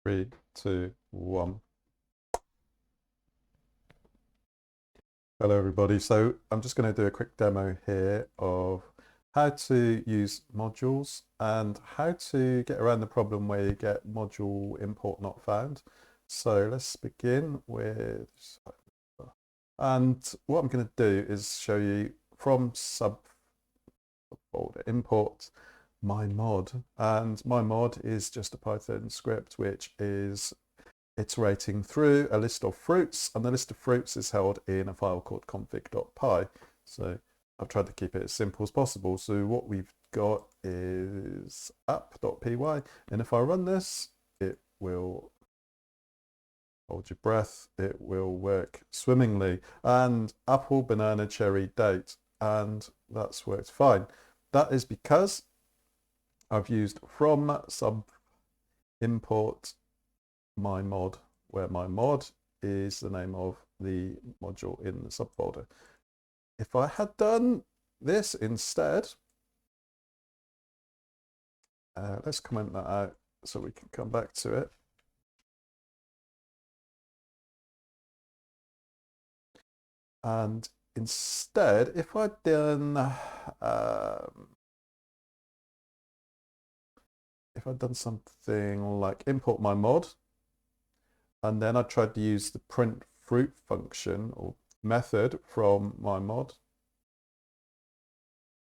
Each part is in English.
3, 2, 1. Hello everybody. So I'm just going to do a quick demo here of how to use modules and how to get around the problem where you get module import not found. So let's begin with, and what I'm going to do is show you from subfolder import my mod, and my mod is just a Python script which is iterating through a list of fruits, and the list of fruits is held in a file called config.py. So I've tried to keep it as simple as possible. So what we've got is app.py, and if I run this, it will, hold your breath, it will work swimmingly, and apple, banana, cherry, date, and that's worked fine. That is because I've used from sub import my mod, where my mod is the name of the module in the subfolder. If I had done this instead, let's comment that out so we can come back to it. And instead, if I'd done something like import my mod, and then I tried to use the print fruit function or method from my mod,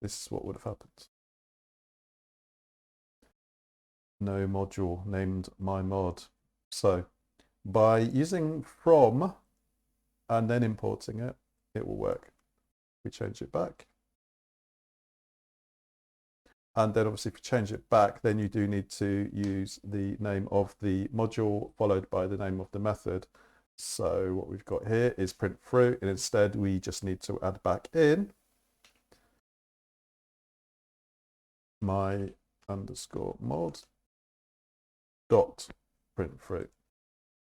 this is what would have happened. No module named my mod. So by using from and then importing it, it will work. We change it back. And then obviously if you change it back, then you do need to use the name of the module followed by the name of the method. So what we've got here is print fruit, and instead we just need to add back in my underscore mod dot print fruit.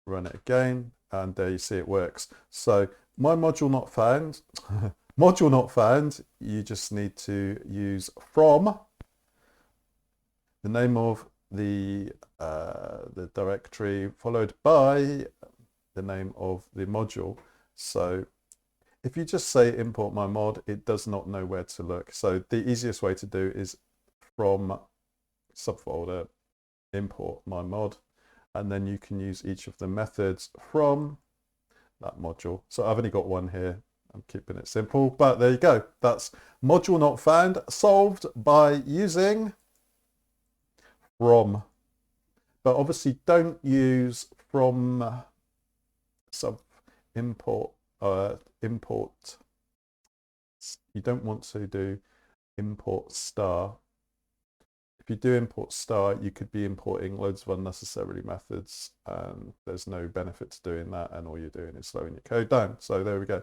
Run it again, and there you see it works. So my module not found, module not found, you just need to use from the name of the directory followed by the name of the module. So if you just say import my mod, it does not know where to look. So the easiest way to do is from subfolder import my mod, and then you can use each of the methods from that module. So I've only got one here. I'm keeping it simple, but there you go. That's module not found solved by using from. But obviously don't use from sub import import. You don't want to do import star. If you do import star, you could be importing loads of unnecessary methods, and there's no benefit to doing that, and all you're doing is slowing your code down. So there we go.